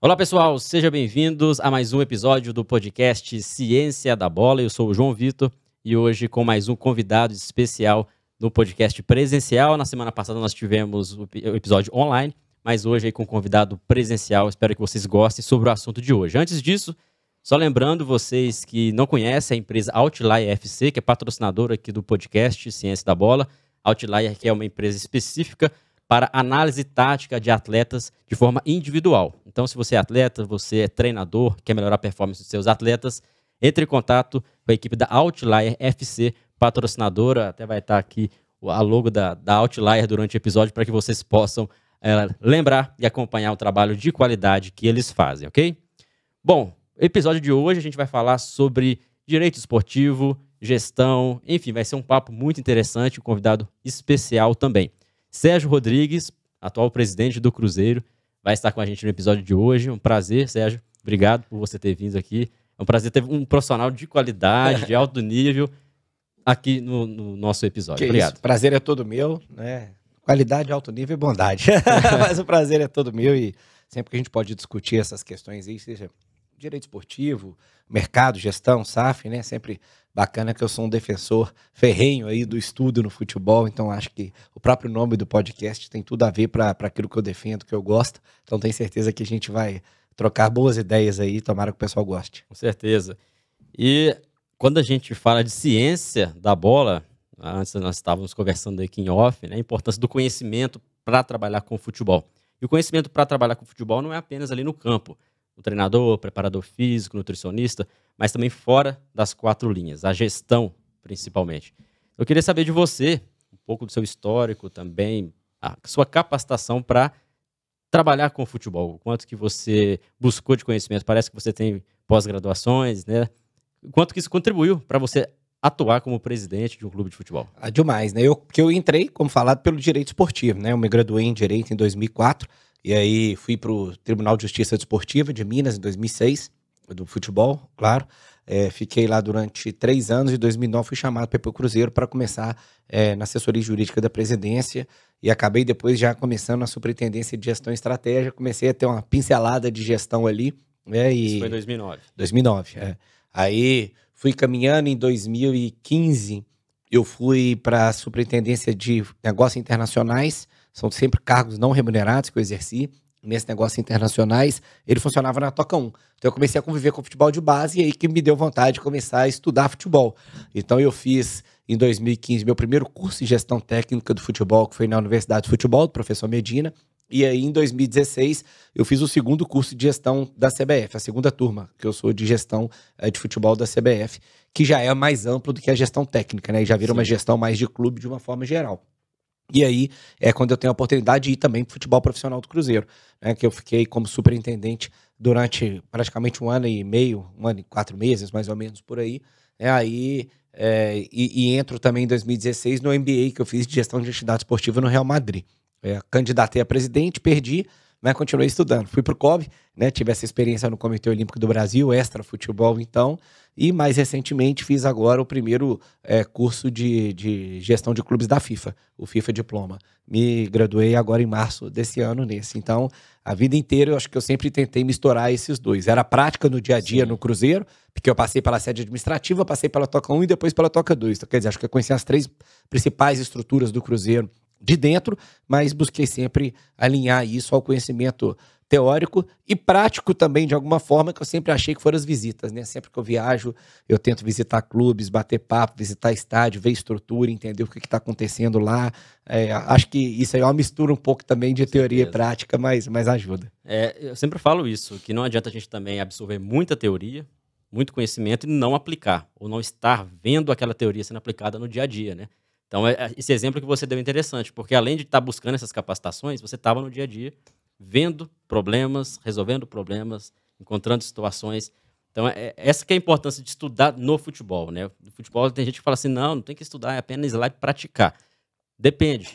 Olá pessoal, sejam bem-vindos a mais um episódio do podcast Ciência da Bola. Eu sou o João Vitor e hoje com mais um convidado especial no podcast presencial. Na semana passada nós tivemos o episódio online, mas hoje aí com um convidado presencial. Espero que vocês gostem sobre o assunto de hoje. Antes disso, só lembrando vocês que não conhecem a empresa Outlier FC, que é patrocinadora aqui do podcast Ciência da Bola. Outlier, que é uma empresa específica para análise tática de atletas de forma individual. Então, se você é atleta, você é treinador, quer melhorar a performance dos seus atletas, entre em contato com a equipe da Outlier FC, patrocinadora. Até vai estar aqui a logo da Outlier durante o episódio para que vocês possam lembrar e acompanhar o trabalho de qualidade que eles fazem, ok? Bom, no episódio de hoje a gente vai falar sobre direito esportivo, gestão, enfim, vai ser um papo muito interessante, um convidado especial também. Sérgio Rodrigues, atual presidente do Cruzeiro, vai estar com a gente no episódio de hoje. Um prazer, Sérgio. Obrigado por você ter vindo aqui. É um prazer ter um profissional de qualidade, de alto nível, aqui no nosso episódio. Obrigado. Isso. Prazer é todo meu, né? Qualidade, alto nível e bondade. Mas o prazer é todo meu e sempre que a gente pode discutir essas questões aí, seja direito esportivo, mercado, gestão, SAF, né? Sempre bacana que eu sou um defensor ferrenho aí do estudo no futebol, então acho que o próprio nome do podcast tem tudo a ver para aquilo que eu defendo, que eu gosto. Então tenho certeza que a gente vai trocar boas ideias aí, tomara que o pessoal goste. Com certeza. E quando a gente fala de ciência da bola, antes nós estávamos conversando aqui em off, né? A importância do conhecimento para trabalhar com o futebol. E o conhecimento para trabalhar com o futebol não é apenas ali no campo. O treinador, o preparador físico, nutricionista, mas também fora das quatro linhas, a gestão principalmente. Eu queria saber de você, um pouco do seu histórico também, a sua capacitação para trabalhar com o futebol. O quanto que você buscou de conhecimento, parece que você tem pós-graduações, né? O quanto que isso contribuiu para você atuar como presidente de um clube de futebol? Demais, né? Porque eu entrei, como falado, pelo direito esportivo, né? Eu me graduei em direito em 2004. E aí fui para o Tribunal de Justiça Desportiva de Minas em 2006, do futebol, claro. Fiquei lá durante 3 anos e em 2009 fui chamado para ir para o Cruzeiro para começar na assessoria jurídica da presidência e acabei depois já começando na superintendência de gestão e estratégia. Comecei a ter uma pincelada de gestão ali. Isso foi em 2009. 2009, Aí fui caminhando em 2015, eu fui para a superintendência de negócios internacionais. São sempre cargos não remunerados que eu exerci nesse negócio internacionais. Ele funcionava na Toca 1. Então eu comecei a conviver com o futebol de base e aí que me deu vontade de começar a estudar futebol. Então eu fiz em 2015 meu primeiro curso de gestão técnica do futebol, que foi na Universidade de Futebol, do professor Medina. E aí em 2016 eu fiz o segundo curso de gestão da CBF, a segunda turma, que eu sou de gestão de futebol da CBF, que já é mais amplo do que a gestão técnica, né? E já vira uma gestão mais de clube de uma forma geral. E aí é quando eu tenho a oportunidade de ir também para o futebol profissional do Cruzeiro, né, que eu fiquei como superintendente durante praticamente 1 ano e meio, 1 ano e 4 meses, mais ou menos, por aí. Entro também em 2016 no MBA que eu fiz de gestão de entidade esportiva no Real Madrid. Candidatei a presidente, perdi, mas continuei estudando. Fui para o COB, né, tive essa experiência no Comitê Olímpico do Brasil, extra futebol então, e mais recentemente fiz agora o primeiro curso de gestão de clubes da FIFA, o FIFA Diploma. Me graduei agora em março desse ano nesse. Então, a vida inteira eu acho que eu sempre tentei misturar esses dois. Era prática no dia a dia no Cruzeiro, porque eu passei pela sede administrativa, passei pela Toca 1 e depois pela Toca 2. Então, quer dizer, acho que eu conheci as 3 principais estruturas do Cruzeiro de dentro, mas busquei sempre alinhar isso ao conhecimento teórico e prático também, de alguma forma, que eu sempre achei que foram as visitas, né? Sempre que eu viajo, eu tento visitar clubes, bater papo, visitar estádio, ver estrutura, entender o que está acontecendo lá. Acho que isso aí é uma mistura um pouco também de teoria e prática, mas ajuda. Eu sempre falo isso, que não adianta a gente também absorver muita teoria, muito conhecimento e não aplicar, ou não estar vendo aquela teoria sendo aplicada no dia a dia, né? Então, esse exemplo que você deu é interessante, porque além de estar buscando essas capacitações, você estava no dia a dia vendo problemas, resolvendo problemas, encontrando situações. Então, essa que é a importância de estudar no futebol, né? No futebol tem gente que fala assim, não tem que estudar, é apenas ir lá e praticar. Depende,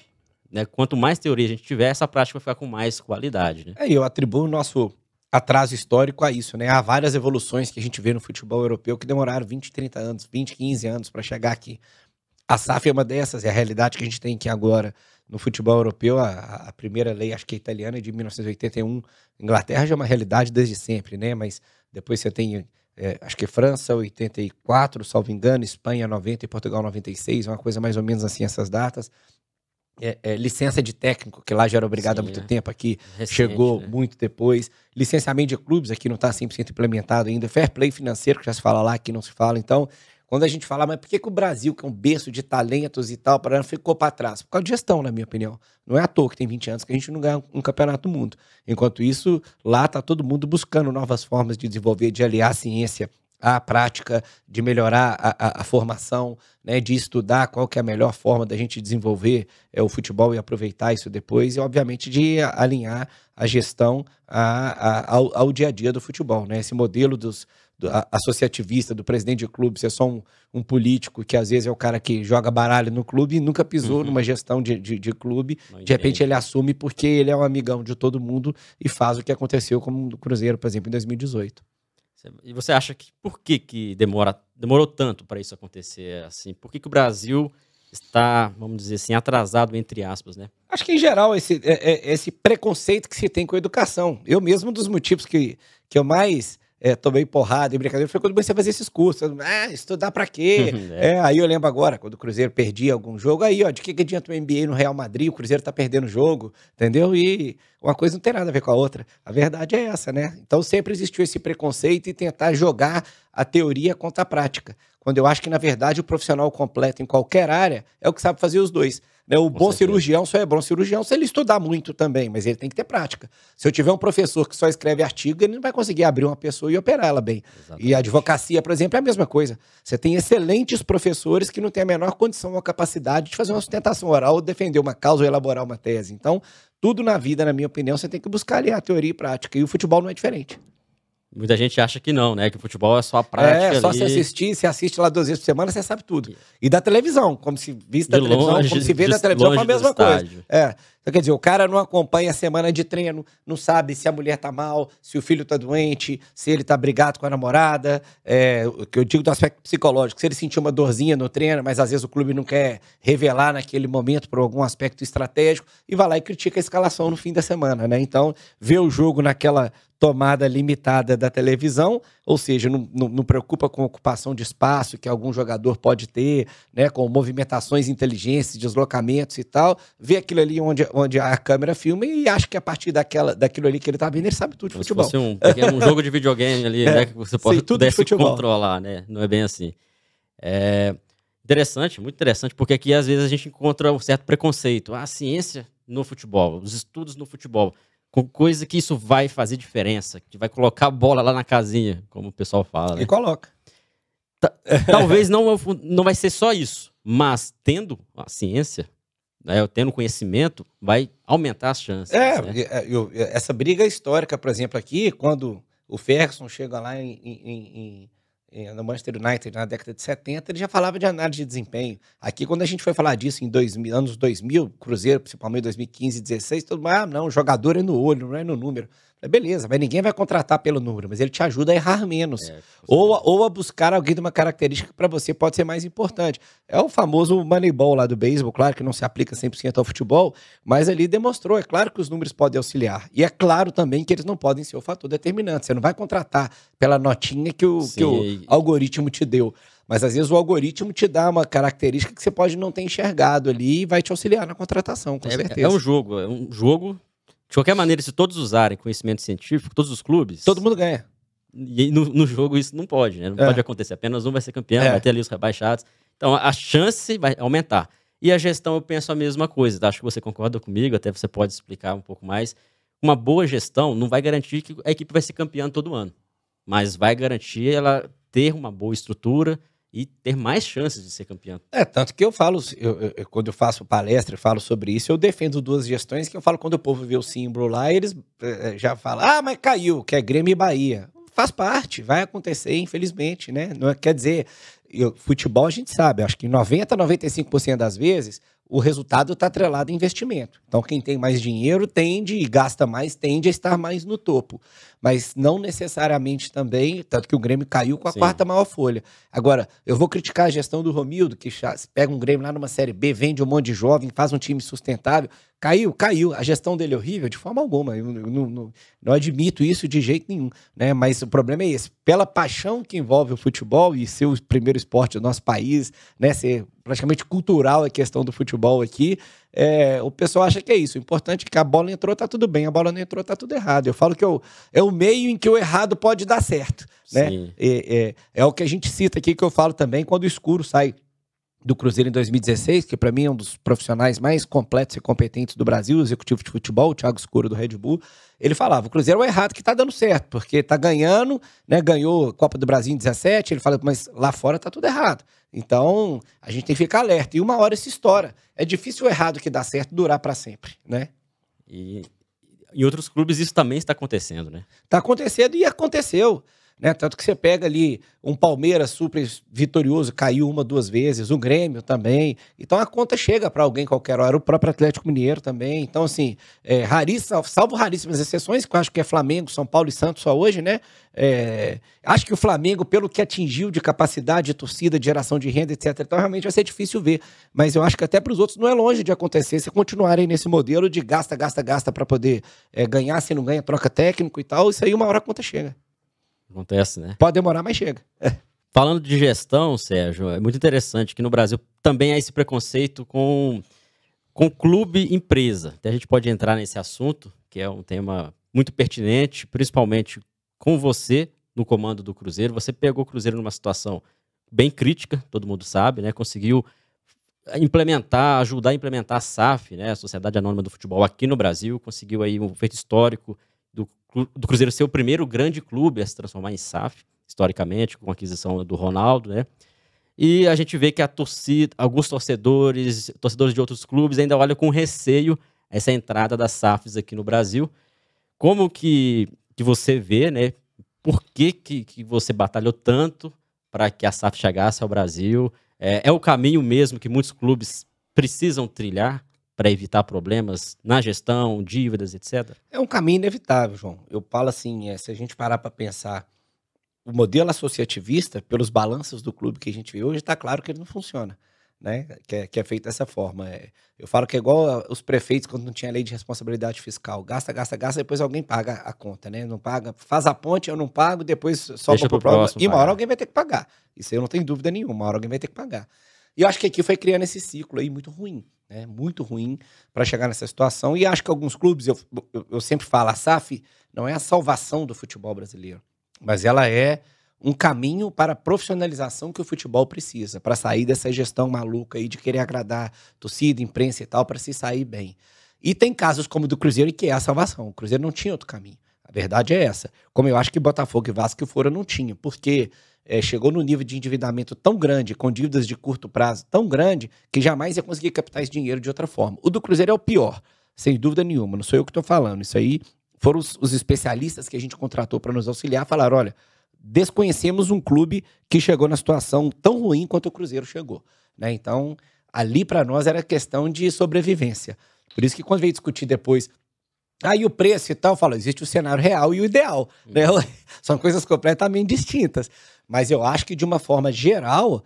né? Quanto mais teoria a gente tiver, essa prática vai ficar com mais qualidade, né? Eu atribuo o nosso atraso histórico a isso, né? Há várias evoluções que a gente vê no futebol europeu que demoraram 20, 30 anos, 20, 15 anos para chegar aqui. A SAF é uma dessas, é a realidade que a gente tem aqui agora no futebol europeu. A primeira lei, acho que é italiana, é de 1981. Inglaterra já é uma realidade desde sempre, né? Mas depois você tem, acho que França, 84, salvo engano, Espanha, 90 e Portugal, 96. Uma coisa mais ou menos assim, essas datas. Licença de técnico, que lá já era obrigado há muito tempo, aqui recente, chegou, né? Muito depois. Licenciamento de clubes, aqui não está 100% implementado ainda. Fair play financeiro, que já se fala lá, aqui não se fala. Então, quando a gente fala, mas por que o Brasil, que é um berço de talentos e tal, ficou para trás? Por causa de gestão, na minha opinião. Não é à toa que tem 20 anos que a gente não ganha um campeonato do mundo. Enquanto isso, lá está todo mundo buscando novas formas de desenvolver, de aliar a ciência à prática, de melhorar a formação, né, de estudar qual que é a melhor forma da gente desenvolver o futebol e aproveitar isso depois, e obviamente de alinhar a gestão ao dia a dia do futebol, né? Esse modelo associativista, do presidente de clube ser só um político que às vezes é o cara que joga baralho no clube e nunca pisou numa gestão de clube. De repente ele assume porque ele é um amigão de todo mundo e faz o que aconteceu com o Cruzeiro, por exemplo, em 2018. E você acha que por que demorou tanto para isso acontecer assim? Por que o Brasil está, vamos dizer assim, atrasado, entre aspas, né? Acho que, em geral, esse preconceito que se tem com a educação. Eu mesmo, um dos motivos que eu mais tomei porrada e brincadeira foi quando comecei a fazer esses cursos. Estudar pra quê? Aí eu lembro agora, quando o Cruzeiro perdia algum jogo, aí, ó, de que adianta o NBA no Real Madrid, o Cruzeiro tá perdendo o jogo, entendeu? E uma coisa não tem nada a ver com a outra. A verdade é essa, né? Então sempre existiu esse preconceito e tentar jogar a teoria contra a prática. Quando eu acho que, na verdade, o profissional completo em qualquer área é o que sabe fazer os dois. O bom cirurgião só é bom cirurgião se ele estudar muito também, mas ele tem que ter prática. Se eu tiver um professor que só escreve artigo, ele não vai conseguir abrir uma pessoa e operar ela bem. Exatamente. E a advocacia, por exemplo, é a mesma coisa. Você tem excelentes professores que não têm a menor condição ou capacidade de fazer uma sustentação oral, ou defender uma causa ou elaborar uma tese. Então, tudo na vida, na minha opinião, você tem que buscar ali a teoria e prática. E o futebol não é diferente. Muita gente acha que não, né? Que o futebol é só a prática. Só se assistir, você assiste lá 2 vezes por semana, você sabe tudo. E da televisão, como se visse da televisão, como se vê da televisão, é a mesma coisa. Então, quer dizer, o cara não acompanha a semana de treino, não sabe se a mulher tá mal, se o filho tá doente, se ele tá brigado com a namorada, o que eu digo do aspecto psicológico, se ele sentiu uma dorzinha no treino, mas às vezes o clube não quer revelar naquele momento por algum aspecto estratégico, e vai lá e critica a escalação no fim da semana, né? Então, vê o jogo naquela tomada limitada da televisão, ou seja, não preocupa com a ocupação de espaço que algum jogador pode ter, né, com movimentações inteligentes, deslocamentos e tal, vê aquilo ali onde a câmera filma e acha que a partir daquilo ali que ele tá vendo, ele sabe tudo de futebol. Se fosse um jogo de videogame ali, né, que você pudesse controlar, né? Não é bem assim. Interessante, muito interessante, porque aqui às vezes a gente encontra um certo preconceito. A ciência no futebol, os estudos no futebol, com coisa que isso vai fazer diferença, que vai colocar a bola lá na casinha, como o pessoal fala, né? E coloca. Talvez não vai ser só isso, mas tendo a ciência, né, tendo conhecimento, vai aumentar as chances. Né? Essa briga histórica, por exemplo, aqui, quando o Ferguson chega lá no Manchester United na década de 70, ele já falava de análise de desempenho. Aqui, quando a gente foi falar disso em anos 2000, Cruzeiro, principalmente 2015 e 2016, todo mundo, não, o jogador é no olho, não é no número. Beleza, mas ninguém vai contratar pelo número, mas ele te ajuda a errar menos. Ou a buscar alguém de uma característica que para você pode ser mais importante. É o famoso Moneyball lá do beisebol, claro que não se aplica 100% ao futebol, mas ali demonstrou, é claro que os números podem auxiliar. E é claro também que eles não podem ser o fator determinante. Você não vai contratar pela notinha que o algoritmo te deu. Mas às vezes o algoritmo te dá uma característica que você pode não ter enxergado ali e vai te auxiliar na contratação, com certeza. É um jogo. De qualquer maneira, se todos usarem conhecimento científico, todos os clubes... Todo mundo ganha. E no jogo isso não pode, né? Não pode acontecer. Apenas um vai ser campeão, vai ter ali os rebaixados. Então a chance vai aumentar. E a gestão, eu penso a mesma coisa. Tá? Acho que você concorda comigo, até você pode explicar um pouco mais. Uma boa gestão não vai garantir que a equipe vai ser campeã todo ano. Mas vai garantir ela ter uma boa estrutura e ter mais chances de ser campeão. Tanto que eu falo, quando eu faço palestra, eu falo sobre isso, eu defendo 2 gestões que eu falo quando o povo vê o símbolo lá, eles já falam, mas caiu, que é Grêmio e Bahia. Faz parte, vai acontecer, infelizmente, né? Não quer dizer, futebol a gente sabe, acho que 90% a 95% das vezes o resultado está atrelado a investimento. Então, quem tem mais dinheiro tende e gasta mais, tende a estar mais no topo. mas não necessariamente também, tanto que o Grêmio caiu com a Sim. quarta maior folha. Agora, eu vou criticar a gestão do Romildo, que pega um Grêmio lá numa Série B, vende um monte de jovem, faz um time sustentável. Caiu. A gestão dele é horrível, de forma alguma. Eu não admito isso de jeito nenhum, né? Mas o problema é esse. Pela paixão que envolve o futebol e ser o primeiro esporte do nosso país, né? Ser praticamente cultural a questão do futebol aqui, o pessoal acha que é isso. O importante é que a bola entrou, tá tudo bem. A bola não entrou, tá tudo errado. Eu falo que é o meio em que o errado pode dar certo, né? É o que a gente cita aqui, que eu falo também, quando o Escuro sai do Cruzeiro em 2016, que para mim é um dos profissionais mais completos e competentes do Brasil, executivo de futebol, o Thiago Escuro do Red Bull, ele falava, o Cruzeiro é o errado que tá dando certo, porque tá ganhando, né, ganhou a Copa do Brasil em 17, ele fala, mas lá fora tá tudo errado. Então, a gente tem que ficar alerta, e uma hora isso estoura. É difícil o errado que dá certo durar para sempre, né? E em outros clubes isso também está acontecendo, né? Tá acontecendo e aconteceu. Né? Tanto que você pega ali um Palmeiras super vitorioso, caiu 1, 2 vezes, o Grêmio também. Então a conta chega para alguém qualquer hora, o próprio Atlético Mineiro também. Então, assim, salvo raríssimas exceções, que eu acho que é Flamengo, São Paulo e Santos só hoje, né? Acho que o Flamengo, pelo que atingiu de capacidade de torcida, de geração de renda, etc., então realmente vai ser difícil ver. Mas eu acho que até para os outros não é longe de acontecer se continuarem nesse modelo de gasta para poder ganhar, se não ganha, troca técnico e tal. Isso aí uma hora a conta chega. Acontece, né? Pode demorar, mas chega. Falando de gestão, Sérgio, é muito interessante que no Brasil também há esse preconceito com clube-empresa. Até a gente pode entrar nesse assunto, que é um tema muito pertinente, principalmente com você no comando do Cruzeiro. Você pegou o Cruzeiro numa situação bem crítica, todo mundo sabe, né? Conseguiu ajudar a implementar a SAF, né? A Sociedade Anônima do Futebol aqui no Brasil, conseguiu aí um feito histórico do Cruzeiro ser o primeiro grande clube a se transformar em SAF, historicamente, com a aquisição do Ronaldo, né? E a gente vê que a torcida, alguns torcedores de outros clubes ainda olham com receio essa entrada das SAFs aqui no Brasil. Como que você vê, né? Por que você batalhou tanto para que a SAF chegasse ao Brasil? É o caminho mesmo que muitos clubes precisam trilhar para evitar problemas na gestão, dívidas, etc? É um caminho inevitável, João. Eu falo assim, se a gente parar para pensar, o modelo associativista, pelos balanços do clube que a gente vê hoje, está claro que ele não funciona, né? Que é feito dessa forma. Eu falo que é igual os prefeitos quando não tinha lei de responsabilidade fiscal. Gasta, depois alguém paga a conta, né? Não paga, faz a ponte, eu não pago, depois sobra pro próximo. E uma hora alguém vai ter que pagar. Isso eu não tenho dúvida nenhuma, uma hora alguém vai ter que pagar. E eu acho que aqui foi criando esse ciclo aí muito ruim, né? Muito ruim para chegar nessa situação. E acho que alguns clubes, eu sempre falo, a SAF não é a salvação do futebol brasileiro, mas ela é um caminho para a profissionalização que o futebol precisa, para sair dessa gestão maluca aí de querer agradar torcida, imprensa e tal, para se sair bem. E tem casos como o do Cruzeiro, que é a salvação. O Cruzeiro não tinha outro caminho. A verdade é essa. Como eu acho que Botafogo e Vasco e Fora não tinham, porque chegou no nível de endividamento tão grande, com dívidas de curto prazo tão grande, que jamais ia conseguir captar esse dinheiro de outra forma. O do Cruzeiro é o pior, sem dúvida nenhuma. Não sou eu que estou falando. Isso aí foram os especialistas que a gente contratou para nos auxiliar, falaram, olha, desconhecemos um clube que chegou na situação tão ruim quanto o Cruzeiro chegou, né? Então, ali para nós era questão de sobrevivência. Por isso que quando veio discutir depois, aí o preço e tal, fala, existe o cenário real e o ideal, né? São coisas completamente distintas. Mas eu acho que, de uma forma geral,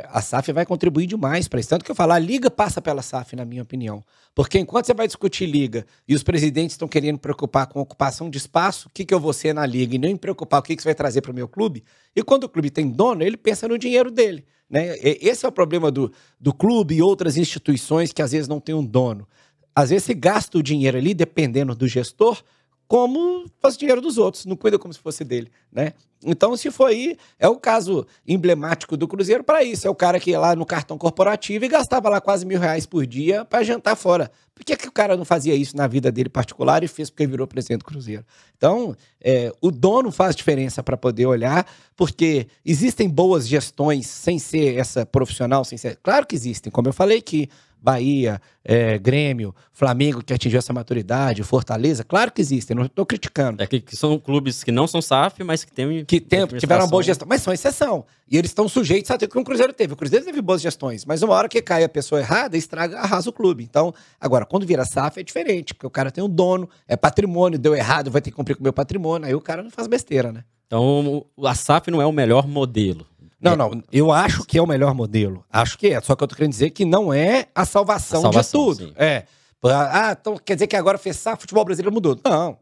a SAF vai contribuir demais para isso. Tanto que eu falo, a Liga passa pela SAF, na minha opinião. Porque enquanto você vai discutir Liga e os presidentes estão querendo preocupar com a ocupação de espaço, o que eu vou ser na Liga? E nem me preocupar o que você vai trazer para o meu clube. E quando o clube tem dono, ele pensa no dinheiro dele, né? Esse é o problema do clube e outras instituições que às vezes não tem um dono. Às vezes você gasta o dinheiro ali, dependendo do gestor, como faz o dinheiro dos outros, não cuida como se fosse dele, né? Então, se for aí, é o caso emblemático do Cruzeiro para isso. É o cara que ia lá no cartão corporativo e gastava lá quase R$1.000 por dia para jantar fora. Por que o cara não fazia isso na vida dele particular e fez porque virou presidente do Cruzeiro? Então, o dono faz diferença para poder olhar, porque existem boas gestões sem ser essa profissional, sem ser... Claro que existem, como eu falei aqui. Bahia, Grêmio, Flamengo, que atingiu essa maturidade, Fortaleza, claro que existem, não estou criticando. Que são clubes que não são SAF, mas que tiveram boa gestão, mas são exceção. E eles estão sujeitos a ter o que o Cruzeiro teve. O Cruzeiro teve boas gestões, mas uma hora que cai a pessoa errada, arrasa o clube. Então, agora, quando vira SAF é diferente, porque o cara tem um dono, é patrimônio, deu errado, vai ter que cumprir com o meu patrimônio, aí o cara não faz besteira, né? Então, a SAF não é o melhor modelo. Não, eu acho que é o melhor modelo. Acho que é, só que eu tô querendo dizer que não é a salvação de tudo. Sim. Então quer dizer que agora fez SAF, o futebol brasileiro mudou. Não,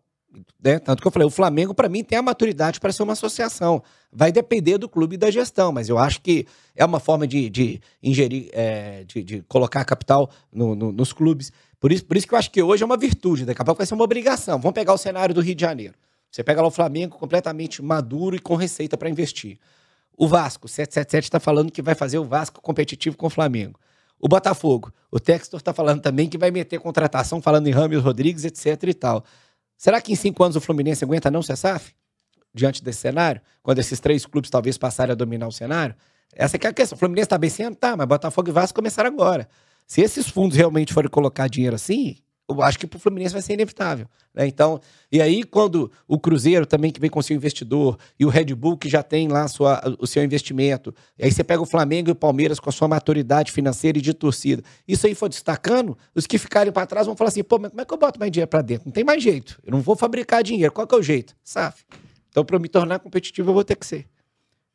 né? Tanto que eu falei, o Flamengo para mim tem a maturidade para ser uma associação. Vai depender do clube e da gestão, mas eu acho que é uma forma de ingerir, de colocar capital nos clubes. Por isso que eu acho que hoje é uma virtude, daqui a pouco vai ser uma obrigação. Vamos pegar o cenário do Rio de Janeiro. Você pega lá o Flamengo completamente maduro e com receita para investir. O Vasco, 777 está falando que vai fazer o Vasco competitivo com o Flamengo. O Botafogo, o Textor está falando também que vai meter contratação, falando em Rames Rodrigues, etc e tal. Será que em 5 anos o Fluminense aguenta não ser SAF? Diante desse cenário? Quando esses 3 clubes talvez passarem a dominar o cenário? Essa que é a questão. O Fluminense está bem sendo? Tá, mas Botafogo e Vasco começaram agora. Se esses fundos realmente forem colocar dinheiro assim, eu acho que pro Fluminense vai ser inevitável, né? Então, e aí quando o Cruzeiro também que vem com seu investidor e o Red Bull que já tem lá o seu investimento, e aí você pega o Flamengo e o Palmeiras com a sua maturidade financeira e de torcida, isso aí for destacando, os que ficarem para trás vão falar assim, pô, mas como é que eu boto mais dinheiro para dentro? Não tem mais jeito, eu não vou fabricar dinheiro, qual que é o jeito? SAF. Então, para eu me tornar competitivo, eu vou ter que ser.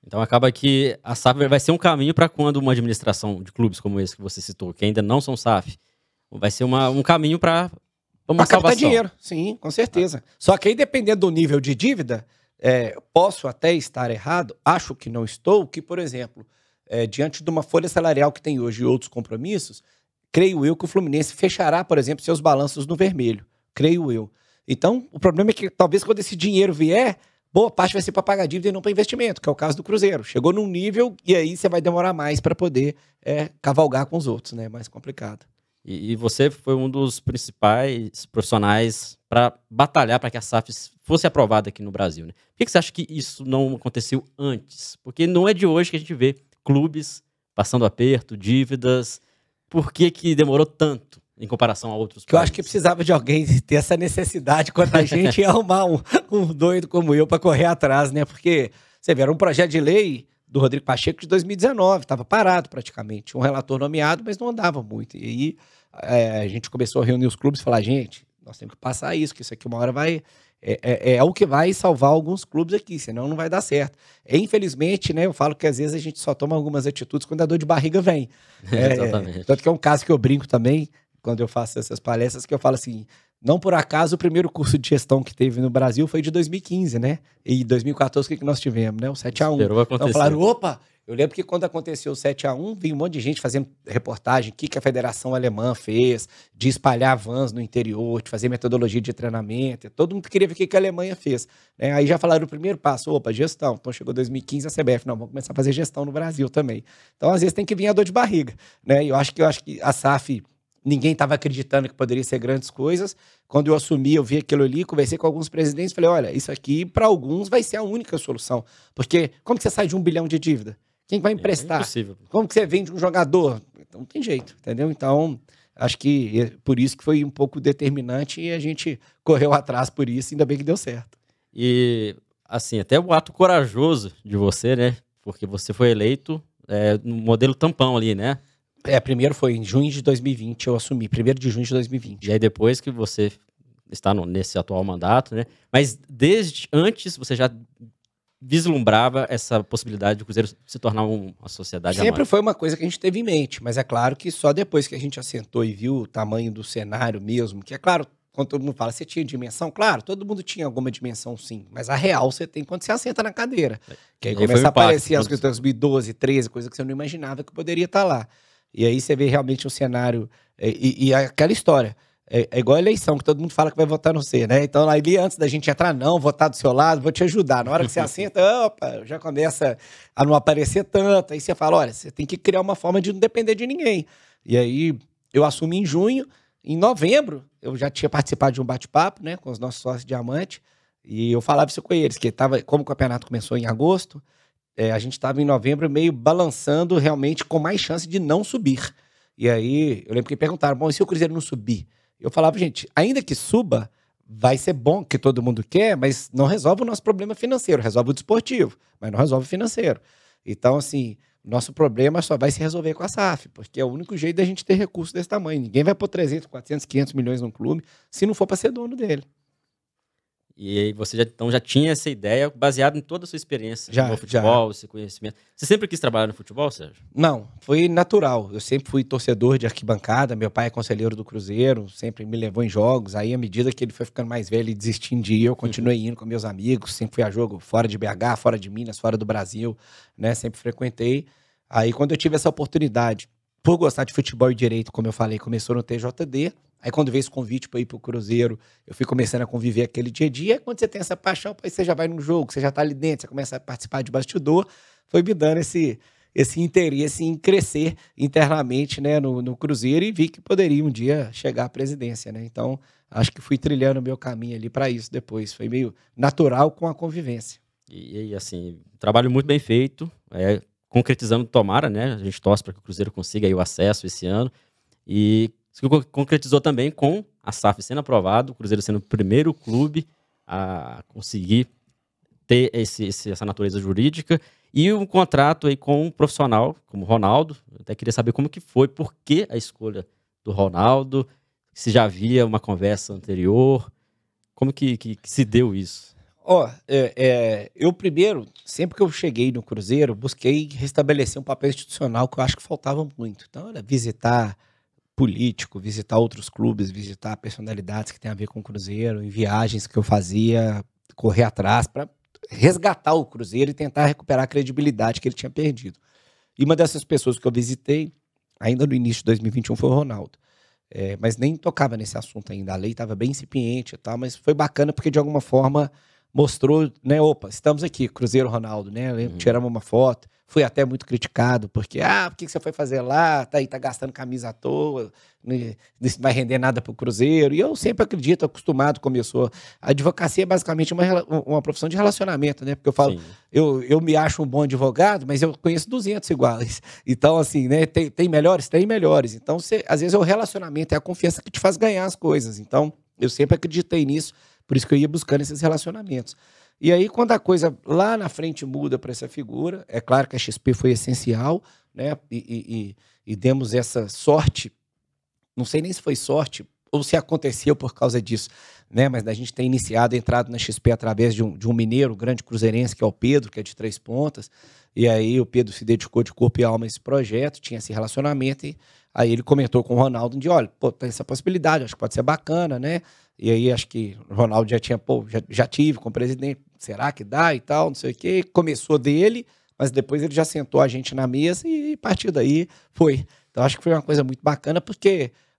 Então acaba que a SAF vai ser um caminho para quando uma administração de clubes como esse que você citou, que ainda não são SAF, vai ser um caminho para uma salvação. Captar dinheiro, sim, com certeza. Só que aí, dependendo do nível de dívida, posso até estar errado, acho que não estou, que, por exemplo, diante de uma folha salarial que tem hoje e outros compromissos, creio eu que o Fluminense fechará, por exemplo, seus balanços no vermelho. Creio eu. Então, o problema é que talvez quando esse dinheiro vier, boa parte vai ser para pagar dívida e não para investimento, que é o caso do Cruzeiro. Chegou num nível e aí você vai demorar mais para poder cavalgar com os outros, né? Mais complicado. E você foi um dos principais profissionais para batalhar para que a SAF fosse aprovada aqui no Brasil, né? Por que você acha que isso não aconteceu antes? Porque não é de hoje que a gente vê clubes passando aperto, dívidas. Por que demorou tanto em comparação a outros países? Eu acho que precisava de alguém ter essa necessidade quanto a gente e arrumar um doido como eu para correr atrás, né? Porque, você vê, era um projeto de lei do Rodrigo Pacheco de 2019, estava parado praticamente. Tinha um relator nomeado, mas não andava muito. E aí a gente começou a reunir os clubes e falar, gente, nós temos que passar isso, que isso aqui uma hora vai... É o que vai salvar alguns clubes aqui, senão não vai dar certo. Infelizmente, né, eu falo que às vezes a gente só toma algumas atitudes quando a dor de barriga vem. Exatamente. Tanto que é um caso que eu brinco também, quando eu faço essas palestras, que eu falo assim, não por acaso o primeiro curso de gestão que teve no Brasil foi de 2015, né? E em 2014 o que nós tivemos, né? O 7x1. Esperou acontecer. Então falaram, opa, eu lembro que quando aconteceu o 7x1, veio um monte de gente fazendo reportagem, o que a Federação Alemã fez, de espalhar vans no interior, de fazer metodologia de treinamento, todo mundo queria ver o que a Alemanha fez. Né? Aí já falaram o primeiro passo, opa, gestão. Então chegou 2015 a CBF, não, vamos começar a fazer gestão no Brasil também. Então às vezes tem que vir a dor de barriga, né? E eu acho que a SAF... Ninguém estava acreditando que poderia ser grandes coisas. Quando eu assumi, eu vi aquilo ali, conversei com alguns presidentes e falei, olha, isso aqui para alguns vai ser a única solução. Porque como que você sai de 1 bilhão de dívida? Quem vai emprestar? É impossível. Como que você vende um jogador? Então não tem jeito, entendeu? Então, acho que por isso que foi um pouco determinante e a gente correu atrás por isso, ainda bem que deu certo. E, assim, até o ato corajoso de você, né? Porque você foi eleito no modelo tampão ali, né? Primeiro foi em junho de 2020, eu assumi, 1º de junho de 2020. E aí depois que você está nesse atual mandato, né? Mas desde antes você já vislumbrava essa possibilidade de o Cruzeiro se tornar uma sociedade Sempre amante. foi uma coisa que a gente teve em mente, mas é claro que só depois que a gente assentou e viu o tamanho do cenário mesmo, que é claro, quando todo mundo fala, você tinha dimensão? Claro, todo mundo tinha alguma dimensão sim, mas a real você tem quando você assenta na cadeira. Que aí começa a aparecer as coisas de 2012, 13, coisas que você não imaginava que poderia estar lá. E aí você vê realmente um cenário, e aquela história, é igual a eleição, que todo mundo fala que vai votar no C, né? Então ali antes da gente entrar, não, votar do seu lado, vou te ajudar. Na hora que você assenta, opa, já começa a não aparecer tanto, aí você fala, olha, você tem que criar uma forma de não depender de ninguém. E aí eu assumi em junho, em novembro, eu já tinha participado de um bate-papo, né, com os nossos sócios Diamante, e eu falava isso com eles, que como o campeonato começou em agosto, a gente estava em novembro meio balançando realmente com mais chance de não subir. E aí, eu lembro que perguntaram, bom, e se o Cruzeiro não subir? Eu falava, gente, ainda que suba, vai ser bom, que todo mundo quer, mas não resolve o nosso problema financeiro, resolve o desportivo, mas não resolve o financeiro. Então, assim, nosso problema só vai se resolver com a SAF, porque é o único jeito da gente ter recurso desse tamanho. Ninguém vai pôr 300, 400, 500 milhões num clube se não for para ser dono dele. E aí você então já tinha essa ideia baseada em toda a sua experiência no Já. futebol, esse conhecimento. Você sempre quis trabalhar no futebol, Sérgio? Não, foi natural. Eu sempre fui torcedor de arquibancada. Meu pai é conselheiro do Cruzeiro, sempre me levou em jogos. Aí, à medida que ele foi ficando mais velho e desistindo de ir, eu continuei indo com meus amigos. Sempre fui a jogo fora de BH, fora de Minas, fora do Brasil, né? Sempre frequentei. Aí, quando eu tive essa oportunidade, por gostar de futebol e direito, como eu falei, começou no TJD. Aí, quando veio esse convite para ir pro Cruzeiro, eu fui começando a conviver aquele dia a dia. Quando você tem essa paixão, aí você já vai no jogo, você já tá ali dentro, você começa a participar de bastidor. Foi me dando esse interesse em crescer internamente, né, no Cruzeiro, e vi que poderia um dia chegar à presidência, né? Então, acho que fui trilhando o meu caminho ali para isso depois. Foi meio natural com a convivência. E assim, trabalho muito bem feito, concretizando, tomara, né? A gente torce para que o Cruzeiro consiga aí o acesso esse ano. E isso concretizou também com a SAF sendo aprovado, o Cruzeiro sendo o primeiro clube a conseguir ter essa natureza jurídica e um contrato aí com um profissional como o Ronaldo. Eu até queria saber como que foi, por que a escolha do Ronaldo, se já havia uma conversa anterior, como que se deu isso? Eu primeiro, sempre que eu cheguei no Cruzeiro, busquei restabelecer um papel institucional que eu acho que faltava muito. Então, era visitar político, visitar outros clubes, visitar personalidades que têm a ver com o Cruzeiro, em viagens que eu fazia, correr atrás para resgatar o Cruzeiro e tentar recuperar a credibilidade que ele tinha perdido. E uma dessas pessoas que eu visitei, ainda no início de 2021, foi o Ronaldo. Mas nem tocava nesse assunto ainda, a lei estava bem incipiente e tal, mas foi bacana porque de alguma forma mostrou, né, opa, estamos aqui, Cruzeiro Ronaldo, né, tiramos uma foto, fui até muito criticado, porque, por que você foi fazer lá, tá gastando camisa à toa, não vai render nada pro Cruzeiro, e eu sempre acredito, acostumado, começou, a advocacia é basicamente uma profissão de relacionamento, né, porque eu falo, eu me acho um bom advogado, mas eu conheço 200 iguais, então assim, né, tem melhores? Tem melhores, então às vezes é o relacionamento, é a confiança que te faz ganhar as coisas, então eu sempre acreditei nisso, por isso que eu ia buscando esses relacionamentos. E aí, quando a coisa lá na frente muda para essa figura, é claro que a XP foi essencial, né? E demos essa sorte, não sei nem se foi sorte ou se aconteceu por causa disso, né? Mas a gente tem entrado na XP através de um mineiro, grande cruzeirense, que é o Pedro, que é de Três Pontas. E aí o Pedro se dedicou de corpo e alma a esse projeto, tinha esse relacionamento, e aí ele comentou com o Ronaldo, olha, tem essa possibilidade, acho que pode ser bacana, né? E aí acho que o Ronaldo já tinha, já tive com o presidente, será que dá e tal, não sei o quê. Começou dele, mas depois ele já sentou a gente na mesa e a partir daí foi. Então acho que foi uma coisa muito bacana,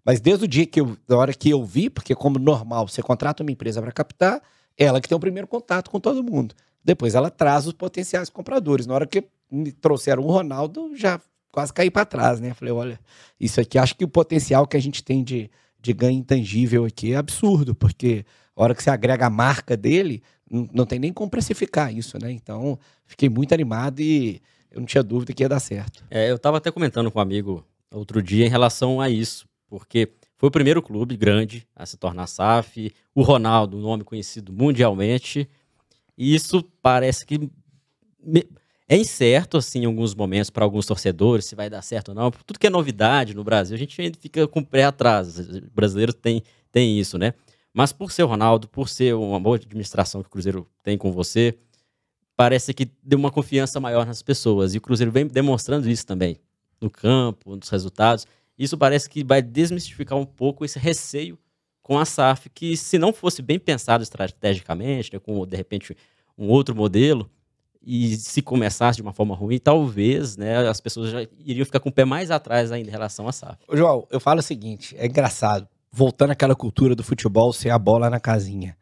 mas desde o dia da hora que eu vi, porque como normal, você contrata uma empresa para captar, ela que tem o primeiro contato com todo mundo. Depois ela traz os potenciais compradores. Na hora que me trouxeram o Ronaldo, já quase caí para trás, né? Falei, olha, isso aqui, acho que o potencial que a gente tem de ganho intangível aqui é absurdo, porque a hora que você agrega a marca dele, não tem nem como precificar isso, né? Então, fiquei muito animado e eu não tinha dúvida que ia dar certo. Eu estava até comentando com um amigo outro dia em relação a isso, porque foi o primeiro clube grande a se tornar SAF, o Ronaldo, um nome conhecido mundialmente, e isso parece que é incerto, assim, em alguns momentos, para alguns torcedores, se vai dar certo ou não. Tudo que é novidade no Brasil, a gente ainda fica com o pé atrás. O brasileiro tem isso, né? Mas por ser o Ronaldo, por ser uma boa administração que o Cruzeiro tem com você, parece que deu uma confiança maior nas pessoas. E o Cruzeiro vem demonstrando isso também, no campo, nos resultados. Isso parece que vai desmistificar um pouco esse receio com a SAF, que se não fosse bem pensado estrategicamente, né, com, de repente, um outro modelo, e se começasse de uma forma ruim, talvez, né, as pessoas já iriam ficar com o pé mais atrás ainda em relação à SAF. João, eu falo o seguinte, é engraçado, voltando àquela cultura do futebol ser a bola na casinha.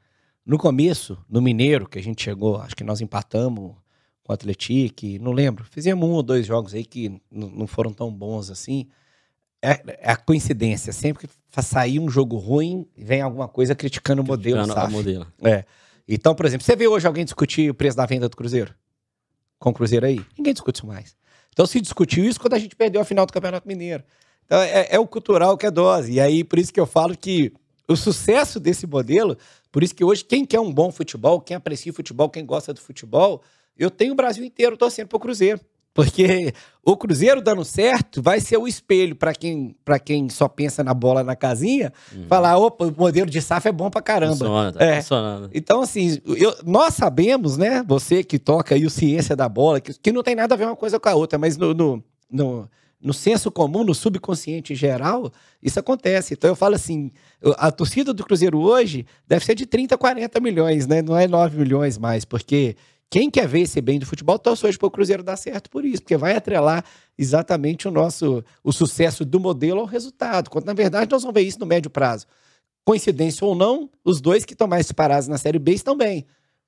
No começo, no Mineiro, que a gente chegou, acho que nós empatamos com o Atlético, não lembro, fizemos 1 ou 2 jogos aí que não foram tão bons assim. É a coincidência, sempre que sair um jogo ruim, vem alguma coisa criticando o modelo SAF. Então, por exemplo, você vê hoje alguém discutir o preço da venda do Cruzeiro? Com o Cruzeiro aí? Ninguém discute isso mais. Então se discutiu isso quando a gente perdeu a final do Campeonato Mineiro. Então, é o cultural que é dose. E aí, por isso que eu falo que o sucesso desse modelo, por isso que hoje, quem quer um bom futebol, quem aprecia o futebol, quem gosta do futebol, eu tenho o Brasil inteiro torcendo pro Cruzeiro. Porque o Cruzeiro dando certo vai ser o espelho para quem só pensa na bola na casinha, falar, opa, o modelo de SAF é bom pra caramba. Funciona, tá funcionando. Então, assim, nós sabemos, né, você que toca aí o Ciência da Bola, que não tem nada a ver uma coisa com a outra, mas no senso comum, no subconsciente geral, isso acontece. Então eu falo assim, a torcida do Cruzeiro hoje deve ser de 30, 40 milhões, né? Não é 9 milhões mais, porque quem quer ver esse bem do futebol torce hoje para o Cruzeiro dar certo por isso, porque vai atrelar exatamente o sucesso do modelo ao resultado, quando na verdade nós vamos ver isso no médio prazo. Coincidência ou não, os dois que estão mais disparados na Série B estão bem.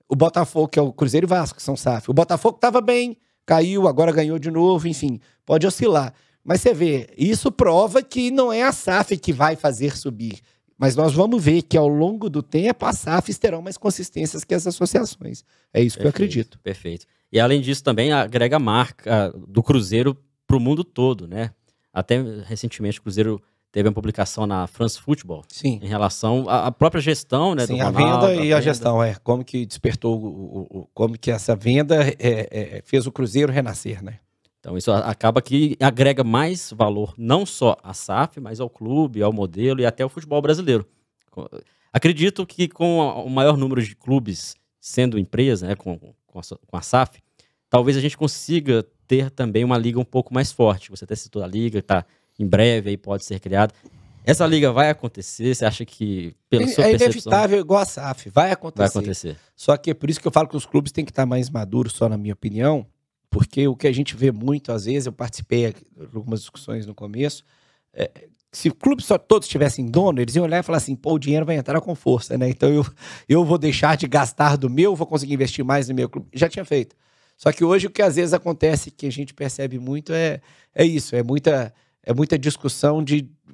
O Botafogo, que é o Cruzeiro e Vasco, que são SAF. O Botafogo estava bem, caiu, agora ganhou de novo, enfim, pode oscilar. Mas você vê, isso prova que não é a SAF que vai fazer subir. Mas nós vamos ver que ao longo do tempo as SAFs terão mais consistências que as associações. É isso que eu acredito. Perfeito. E além disso também agrega a marca do Cruzeiro para o mundo todo, né? Até recentemente o Cruzeiro teve uma publicação na France Football. Sim. Em relação à própria gestão, né? Sim, do Ronaldo, a venda e a gestão, como que despertou, como que essa venda fez o Cruzeiro renascer, né? Então isso acaba que agrega mais valor não só à SAF, mas ao clube, ao modelo e até ao futebol brasileiro. Acredito que com o maior número de clubes sendo empresa, né, com a SAF, talvez a gente consiga ter também uma liga um pouco mais forte. Você até citou a liga, que está em breve, aí pode ser criada. Essa liga vai acontecer? Você acha que, pela sua percepção... É inevitável igual a SAF, vai acontecer. Vai acontecer. Só que é por isso que eu falo que os clubes têm que estar mais maduros, só na minha opinião, porque o que a gente vê muito, às vezes, eu participei de algumas discussões no começo, se o clube só todos tivessem dono, eles iam olhar e falar assim, pô, o dinheiro vai entrar com força, né? Então eu vou deixar de gastar do meu, vou conseguir investir mais no meu clube. Já tinha feito. Só que hoje o que às vezes acontece, que a gente percebe muito, é isso, é muita discussão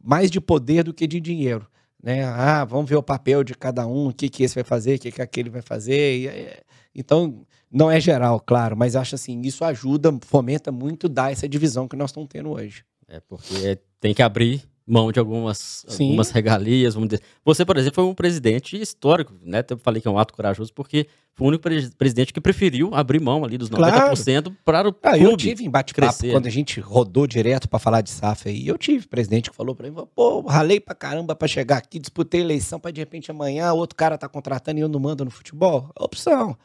mais de poder do que de dinheiro, né? Ah, vamos ver o papel de cada um, o que esse vai fazer, o que aquele vai fazer. Então, não é geral, claro, mas acho assim, isso ajuda, fomenta muito, dá essa divisão que nós estamos tendo hoje. Porque tem que abrir mão de algumas regalias, vamos dizer. Você, por exemplo, foi um presidente histórico, né? Eu falei que é um ato corajoso, porque foi o único presidente que preferiu abrir mão ali dos 90% para o clube eu tive em bate-papo, crescer. Quando a gente rodou direto para falar de SAF aí, eu tive presidente que falou para mim, pô, ralei pra caramba para chegar aqui, disputei eleição para de repente amanhã outro cara tá contratando e eu não mando no futebol. Opção.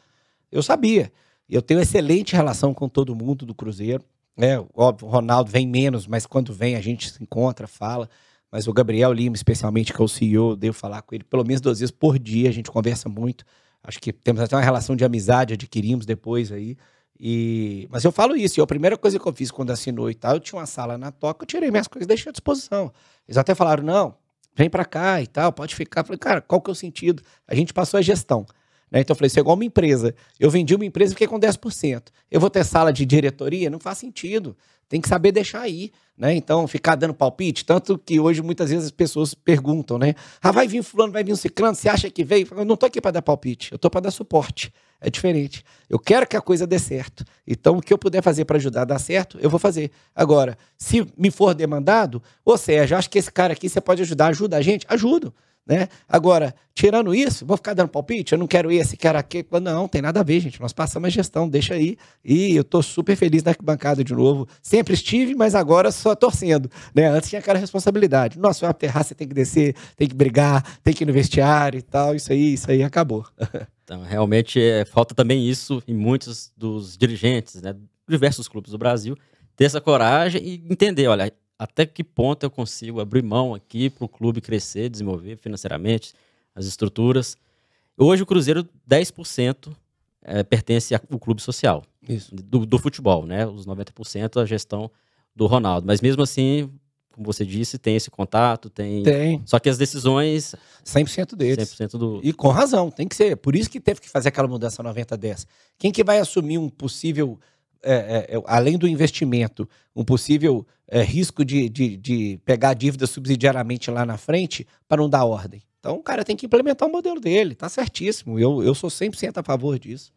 Eu sabia. Eu tenho excelente relação com todo mundo do Cruzeiro. Óbvio, o Ronaldo vem menos, mas quando vem a gente se encontra, fala. Mas o Gabriel Lima, especialmente, que é o CEO, eu devo falar com ele pelo menos 2 vezes por dia, a gente conversa muito. Acho que temos até uma relação de amizade, adquirimos depois aí. Mas eu falo isso, e a primeira coisa que eu fiz quando assinou e tal, eu tinha uma sala na Toca, eu tirei minhas coisas e deixei à disposição. Eles até falaram, não, vem pra cá e tal, pode ficar. Eu falei, cara, qual que é o sentido? A gente passou a gestão. Né? Então eu falei, isso é igual uma empresa. Eu vendi uma empresa e fiquei com 10%. Eu vou ter sala de diretoria? Não faz sentido. Tem que saber deixar aí. Né? Então, ficar dando palpite, tanto que hoje muitas vezes as pessoas perguntam, né? Ah, vai vir fulano, vai vir um ciclano, você acha que veio? Eu não tô aqui para dar palpite, eu tô para dar suporte. É diferente. Eu quero que a coisa dê certo. Então, o que eu puder fazer para ajudar a dar certo, eu vou fazer. Agora, se me for demandado, ou seja, acho que esse cara aqui você pode ajudar, ajuda a gente? Ajudo. Né? Agora, tirando isso, vou ficar dando palpite, eu não quero esse, quero aquele. Não, tem nada a ver, gente. Nós passamos a gestão, deixa aí. E eu tô super feliz na arquibancada de novo. Sempre estive, mas agora só torcendo. Né? Antes tinha aquela responsabilidade. Nossa, vai aterrar, você tem que descer, tem que brigar, tem que ir no vestiário e tal. Isso aí acabou. Então, realmente, falta também isso em muitos dos dirigentes, né? Diversos clubes do Brasil, ter essa coragem e entender, olha, até que ponto eu consigo abrir mão aqui para o clube crescer, desenvolver financeiramente as estruturas. Hoje o Cruzeiro, 10% pertence ao clube social. Isso. Do futebol, né? Os 90% a gestão do Ronaldo. Mas mesmo assim, como você disse, tem esse contato, tem. Só que as decisões... 100% deles. 100% do... E com razão, tem que ser. Por isso que teve que fazer aquela mudança 90-10. Quem que vai assumir um possível... além do investimento, um possível risco de pegar a dívida subsidiariamente lá na frente para não dar ordem. Então o cara tem que implementar o modelo dele, tá certíssimo. Eu sou 100% a favor disso.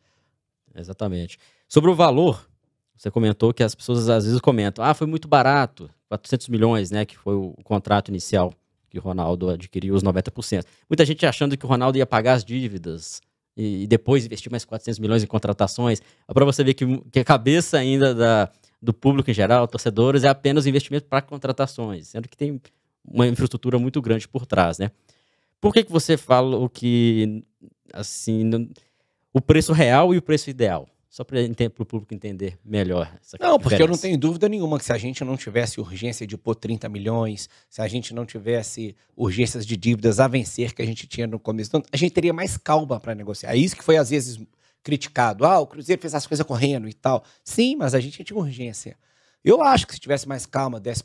Exatamente. Sobre o valor, você comentou que as pessoas às vezes comentam, foi muito barato, 400 milhões, né, que foi o contrato inicial que o Ronaldo adquiriu, os 90%. Muita gente achando que o Ronaldo ia pagar as dívidas e depois investir mais 400 milhões em contratações. Para você ver que a cabeça ainda do público em geral, torcedores, é apenas investimento para contratações, sendo que tem uma infraestrutura muito grande por trás, né? Por que você fala o que, assim, o preço real e o preço ideal? Só para o público entender melhor essa Não, diferença. porque eu não tenho dúvida nenhuma que se a gente não tivesse urgência de pôr 30 milhões, se a gente não tivesse urgências de dívidas a vencer que a gente tinha no começo, a gente teria mais calma para negociar. É isso que foi às vezes criticado. O Cruzeiro fez as coisas correndo e tal. Sim, mas a gente tinha urgência. Eu acho que se tivesse mais calma, desse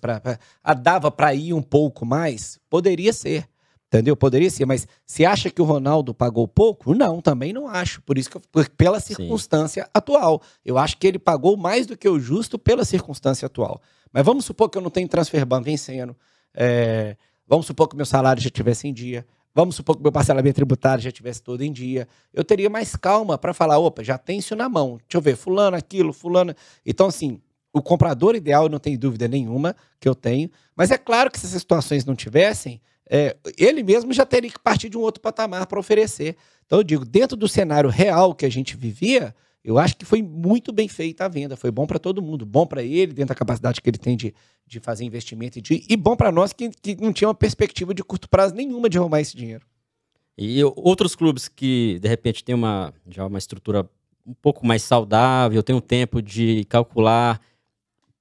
dava para ir um pouco mais, poderia ser. Entendeu? Poderia ser, mas se acha que o Ronaldo pagou pouco? Não, também não acho. Por isso que pela circunstância atual. Eu acho que ele pagou mais do que o justo pela circunstância atual. Mas vamos supor que eu não tenho transfer ban vencendo. Vamos supor que meu salário já estivesse em dia. Vamos supor que meu parcelamento tributário já estivesse todo em dia. Eu teria mais calma para falar, opa, já tem isso na mão. Deixa eu ver, fulano, aquilo, fulano. Então, assim, o comprador ideal, eu não tenho dúvida nenhuma que eu tenho. Mas é claro que se essas situações não tivessem, ele mesmo já teria que partir de um outro patamar para oferecer. Então eu digo, dentro do cenário real que a gente vivia, eu acho que foi muito bem feita a venda, foi bom para todo mundo, bom para ele, dentro da capacidade que ele tem de fazer investimento e bom para nós que não tinha uma perspectiva de curto prazo nenhuma de arrumar esse dinheiro. E outros clubes que de repente têm já uma estrutura um pouco mais saudável, tem um tempo de calcular,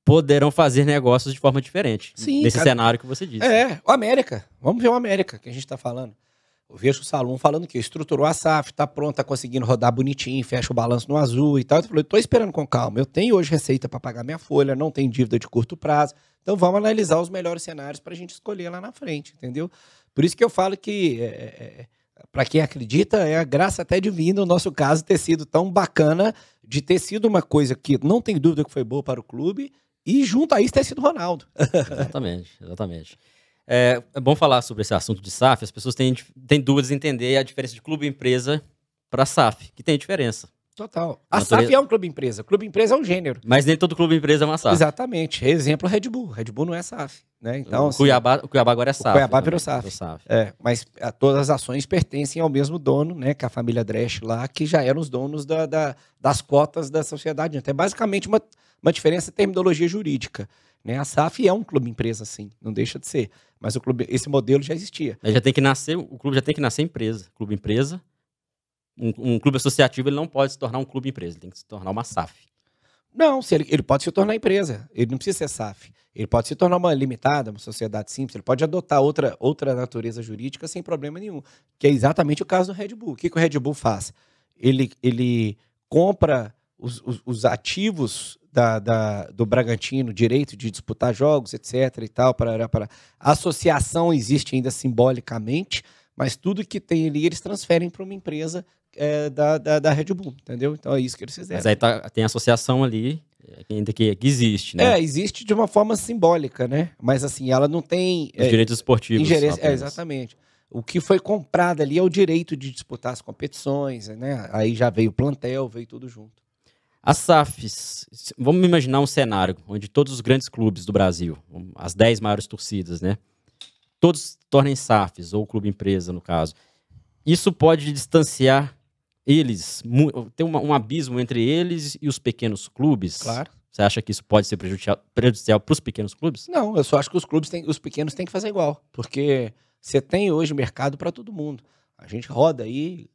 poderão fazer negócios de forma diferente. Sim, nesse cenário que você disse. O América. Vamos ver o América, que a gente está falando. Eu vejo o Salum falando que estruturou a SAF, está pronto, está conseguindo rodar bonitinho, fecha o balanço no azul e tal. Eu falei, estou esperando com calma. Eu tenho hoje receita para pagar minha folha, não tenho dívida de curto prazo. Então vamos analisar os melhores cenários para a gente escolher lá na frente, entendeu? Por isso que eu falo que, para quem acredita, é a graça até divina o nosso caso ter sido tão bacana, de ter sido uma coisa que não tem dúvida que foi boa para o clube, e junto a isso ter sido o Ronaldo. Exatamente. É bom falar sobre esse assunto de SAF. As pessoas têm dúvidas em entender a diferença de clube e empresa para SAF, que tem diferença. Total. A SAF é um clube empresa. Clube empresa é um gênero. Mas nem todo clube empresa é uma SAF. Exatamente. Exemplo, Red Bull. Red Bull não é SAF. Né? Então, o Cuiabá agora é SAF. O Cuiabá virou SAF. Mas todas as ações pertencem ao mesmo dono, né? Que é a família Dresch lá, que já eram os donos das cotas da sociedade. Então é basicamente uma diferença de terminologia jurídica. Né? A SAF é um clube empresa, sim, não deixa de ser. Mas esse modelo já existia. O clube já tem que nascer empresa. Clube empresa. Um clube associativo ele não pode se tornar um clube empresa, ele tem que se tornar uma SAF. Não, ele pode se tornar empresa. Ele não precisa ser SAF. Ele pode se tornar uma limitada, uma sociedade simples. Ele pode adotar outra natureza jurídica sem problema nenhum. Que é exatamente o caso do Red Bull. O que o Red Bull faz? Ele compra os ativos do Bragantino, direito de disputar jogos, etc. e tal. A associação existe ainda simbolicamente, mas tudo que tem ali eles transferem para uma empresa da Red Bull, entendeu? Então é isso que eles fizeram. Mas aí tem associação ali, ainda que existe, né? Existe de uma forma simbólica, né? Mas assim, ela não tem... Os direitos esportivos. Exatamente. O que foi comprado ali é o direito de disputar as competições, né? Aí já veio o plantel, veio tudo junto. As SAFs, vamos imaginar um cenário onde todos os grandes clubes do Brasil, as 10 maiores torcidas, né? Todos se tornem SAFs, ou clube empresa, no caso. Isso pode distanciar eles, ter um abismo entre eles e os pequenos clubes? Claro. Você acha que isso pode ser prejudicial para os pequenos clubes? Não, eu só acho que os pequenos têm que fazer igual. Porque você tem hoje mercado para todo mundo. A gente roda aí,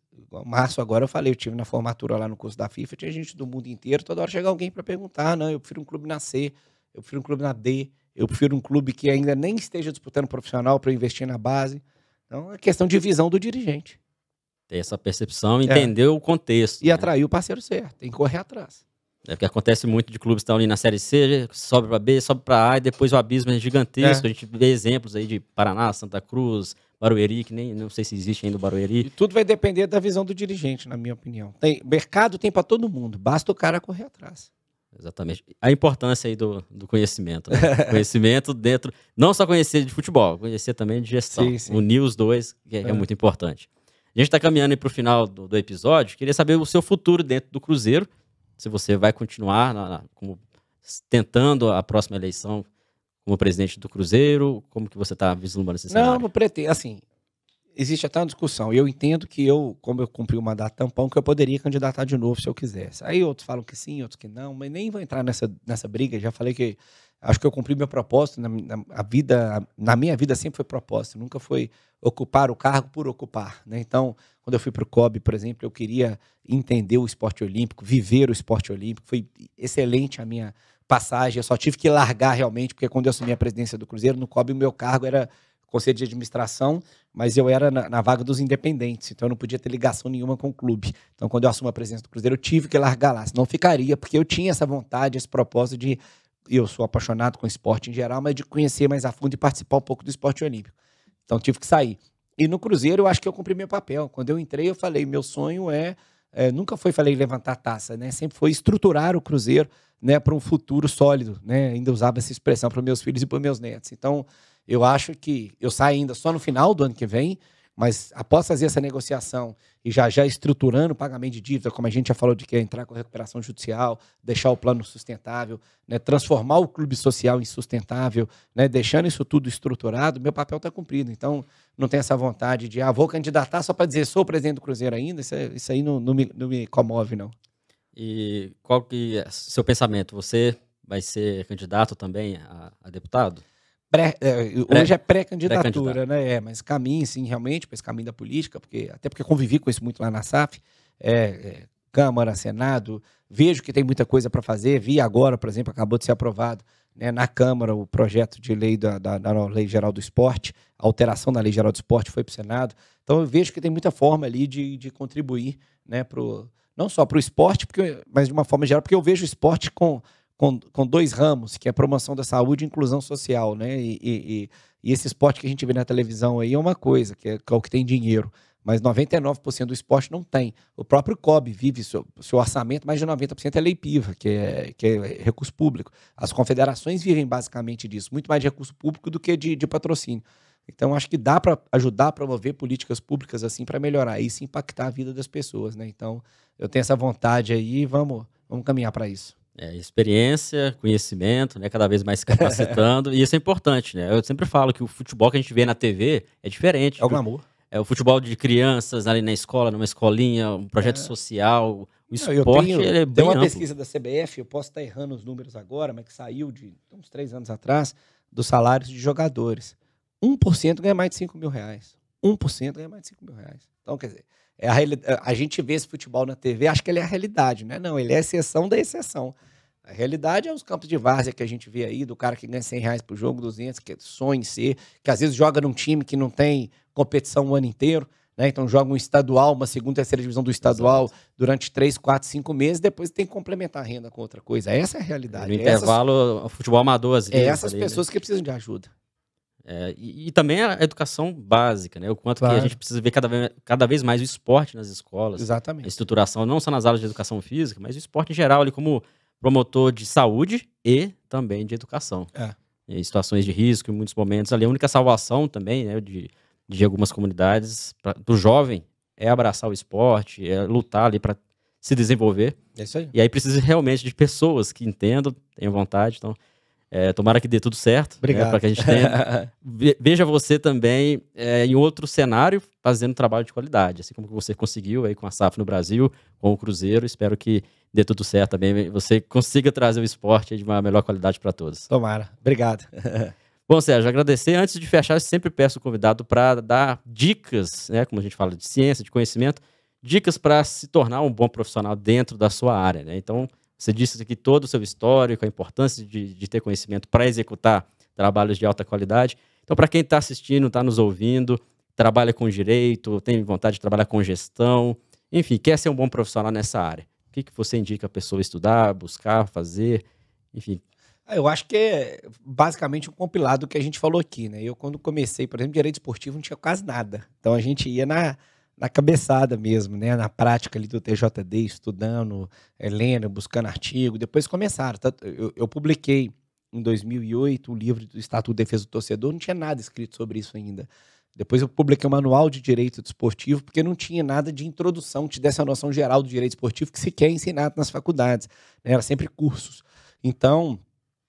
março agora eu falei, eu tive na formatura lá no curso da FIFA, tinha gente do mundo inteiro, toda hora chega alguém para perguntar, não, eu prefiro um clube na C, eu prefiro um clube na D, eu prefiro um clube que ainda nem esteja disputando profissional para investir na base. Então é questão de visão do dirigente. Ter essa percepção, entender o contexto. E atrair o parceiro certo, tem que correr atrás. É porque acontece muito de clubes que estão ali na Série C, sobe para B, sobe para A e depois o abismo é gigantesco. A gente vê exemplos aí de Paraná, Santa Cruz, Barueri, que nem não sei se existe ainda o Barueri. E tudo vai depender da visão do dirigente, na minha opinião. Mercado tem para todo mundo, basta o cara correr atrás. Exatamente. A importância aí do conhecimento. Né? Conhecimento dentro, não só conhecer de futebol, conhecer também de gestão. Sim. Unir os dois, que é muito importante. A gente está caminhando para o final do episódio. Queria saber o seu futuro dentro do Cruzeiro. Se você vai continuar tentando a próxima eleição como presidente do Cruzeiro? Como que você está vislumbrando esse cenário? Não pretendo. Assim, existe até uma discussão. E eu entendo que como eu cumpri o mandato tampão, que eu poderia candidatar de novo se eu quisesse. Aí outros falam que sim, outros que não, mas nem vou entrar nessa briga. Já falei que acho que eu cumpri meu propósito. Na minha vida sempre foi propósito, nunca foi ocupar o cargo por ocupar, né? Então, quando eu fui para o COB, por exemplo, eu queria entender o esporte olímpico, viver o esporte olímpico. Foi excelente a minha passagem. Eu só tive que largar realmente, porque quando eu assumi a presidência do Cruzeiro, no COB o meu cargo era conselho de administração, mas eu era na vaga dos independentes, então eu não podia ter ligação nenhuma com o clube. Então, quando eu assumo a presidência do Cruzeiro, eu tive que largar lá, senão ficaria, porque eu tinha essa vontade, esse propósito de... Eu sou apaixonado com esporte em geral, mas de conhecer mais a fundo e participar um pouco do esporte olímpico. Então, tive que sair. E no Cruzeiro, eu acho que eu cumpri meu papel. Quando eu entrei, eu falei, meu sonho nunca falei levantar taça, né? Sempre foi estruturar o Cruzeiro, né, para um futuro sólido, né? Ainda usava essa expressão para meus filhos e para meus netos. Então, eu acho que eu saio ainda só no final do ano que vem, mas após fazer essa negociação e já estruturando o pagamento de dívida, como a gente já falou de que é entrar com recuperação judicial, deixar o plano sustentável, né, transformar o clube social em sustentável, né, deixando isso tudo estruturado, meu papel está cumprido. Então, não tem essa vontade de, vou candidatar só para dizer sou presidente do Cruzeiro ainda, isso aí não me comove, não. E qual que é o seu pensamento? Você vai ser candidato também a deputado? Hoje é pré-candidatura, né? Mas caminho, sim, realmente, para esse caminho da política, até porque eu convivi com isso muito lá na SAF, Câmara, Senado, vejo que tem muita coisa para fazer, vi agora, por exemplo, acabou de ser aprovado, né, na Câmara o projeto de lei da Lei Geral do Esporte, a alteração da Lei Geral do Esporte foi para o Senado, então eu vejo que tem muita forma ali de contribuir, né, não só para o esporte, mas de uma forma geral, porque eu vejo o esporte com dois ramos, que é a promoção da saúde e inclusão social, né? E esse esporte que a gente vê na televisão aí é uma coisa, que é o que tem dinheiro, mas 99% do esporte não tem. O próprio COB vive seu orçamento, mais de 90% é lei PIVA, que é recurso público. As confederações vivem basicamente disso, muito mais de recurso público do que de patrocínio. Então, acho que dá para ajudar a promover políticas públicas assim para melhorar isso e impactar a vida das pessoas, né? Então, eu tenho essa vontade aí e vamos caminhar para isso. Experiência, conhecimento, né, cada vez mais se capacitando, e isso é importante, né? Eu sempre falo que o futebol que a gente vê na TV é diferente. É o glamour. É o futebol de crianças ali na escola, numa escolinha, um projeto social. O esporte, ele é bem tem uma amplo. pesquisa da CBF, eu posso estar errando os números agora, mas que saiu de uns 3 anos atrás, dos salários de jogadores. 1% ganha mais de 5 mil reais. 1% ganha mais de 5 mil reais. Então, quer dizer, a gente vê esse futebol na TV, acho que ele é a realidade, né? Não, ele é a exceção da exceção. A realidade é os campos de várzea que a gente vê aí, do cara que ganha 100 reais por jogo, 200, que sonha em ser, que às vezes joga num time que não tem competição o ano inteiro, né? Então joga um estadual, uma segunda, terceira divisão do estadual. Exato. Durante 3, 4, 5 meses, depois tem que complementar a renda com outra coisa. Essa é a realidade. No intervalo, o futebol amador, às vezes. Essas ali, pessoas, né, que precisam de ajuda. E também a educação básica, né? O quanto que a gente precisa ver cada vez mais o esporte nas escolas. Exatamente. A estruturação, não só nas aulas de educação física, mas o esporte em geral, ali como promotor de saúde e também de educação. Em situações de risco, em muitos momentos ali, a única salvação também, né, de algumas comunidades do jovem é abraçar o esporte, é lutar ali para se desenvolver. É isso aí. E aí precisa realmente de pessoas que entendam, tenham vontade. Então, tomara que dê tudo certo. Obrigado. Para que a gente tenha. Veja você também em outro cenário fazendo trabalho de qualidade, assim como você conseguiu aí com a SAF no Brasil, com o Cruzeiro. Espero que dê tudo certo também. Você consiga trazer o esporte de uma melhor qualidade para todos. Tomara. Obrigado. Bom, Sérgio, agradecer. Antes de fechar, eu sempre peço o convidado para dar dicas, né, como a gente fala de ciência, de conhecimento, dicas para se tornar um bom profissional dentro da sua área, né? Então, você disse aqui todo o seu histórico, a importância de ter conhecimento para executar trabalhos de alta qualidade. Então, para quem está assistindo, está nos ouvindo, trabalha com direito, tem vontade de trabalhar com gestão, enfim, quer ser um bom profissional nessa área, o que você indica a pessoa estudar, buscar, fazer, enfim? Eu acho que é basicamente um compilado do que a gente falou aqui, né? Eu, quando comecei, por exemplo, direito esportivo, não tinha quase nada. Então, a gente ia na cabeçada mesmo, né? Na prática ali do TJD, estudando, lendo, buscando artigo. Depois começaram. Eu publiquei em 2008 o livro do Estatuto de Defesa do Torcedor, não tinha nada escrito sobre isso ainda. Depois eu publiquei o Manual de Direito Desportivo, porque não tinha nada de introdução que te desse a noção geral do direito esportivo que sequer é ensinado nas faculdades, né? Era sempre cursos. Então,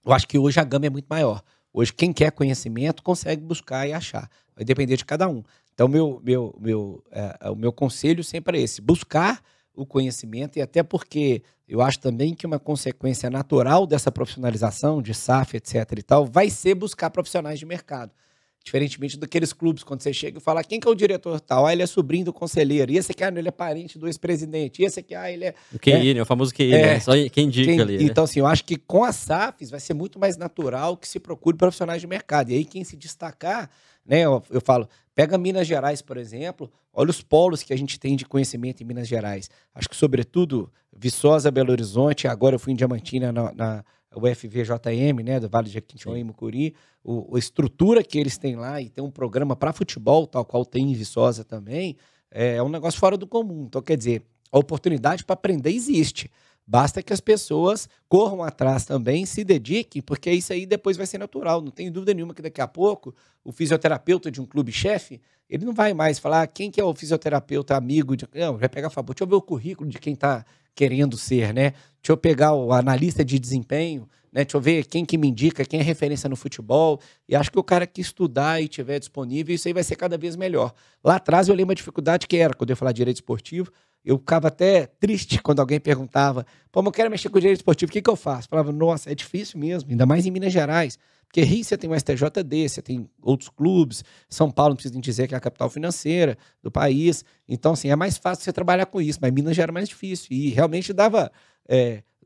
eu acho que hoje a gama é muito maior. Hoje, quem quer conhecimento consegue buscar e achar. Vai depender de cada um. Então, o meu conselho sempre é esse: buscar o conhecimento, e até porque eu acho também que uma consequência natural dessa profissionalização de SAF, etc. e tal, vai ser buscar profissionais de mercado. Diferentemente daqueles clubes, quando você chega e fala: quem que é o diretor tal? Ah, ele é sobrinho do conselheiro. E esse aqui, ele é parente do ex-presidente. E esse aqui, ele é... O QI, né? O famoso QI, né? Só quem indica ali, né? Então, assim, eu acho que com as SAFs vai ser muito mais natural que se procure profissionais de mercado. E aí, quem se destacar, né? Eu falo, pega Minas Gerais, por exemplo, olha os polos que a gente tem de conhecimento em Minas Gerais. Acho que, sobretudo, Viçosa, Belo Horizonte, agora eu fui em Diamantina, na UFVJM, né, do Vale de Jequitinhonha e Mucuri, a estrutura que eles têm lá, e tem um programa para futebol, tal qual tem em Viçosa também, é um negócio fora do comum. Então, quer dizer, a oportunidade para aprender existe. Basta que as pessoas corram atrás também, se dediquem, porque isso aí depois vai ser natural. Não tenho dúvida nenhuma que daqui a pouco o fisioterapeuta de um clube-chefe, ele não vai mais falar quem que é o fisioterapeuta amigo. Não, vai pegar e falar, deixa eu ver o currículo de quem está querendo ser, né? Deixa eu pegar o analista de desempenho, né? Deixa eu ver quem que me indica, quem é referência no futebol. E acho que o cara que estudar e tiver disponível, isso aí vai ser cada vez melhor. Lá atrás eu lembro a dificuldade que era, quando eu ia falar de direito esportivo, eu ficava até triste quando alguém perguntava: pô, mas eu quero mexer com o direito esportivo, o que que eu faço? Eu falava: nossa, é difícil mesmo, ainda mais em Minas Gerais. Porque Rio você tem o STJD, você tem outros clubes, São Paulo não precisa nem dizer que é a capital financeira do país. Então, assim, é mais fácil você trabalhar com isso, mas Minas já era mais difícil. E realmente dava...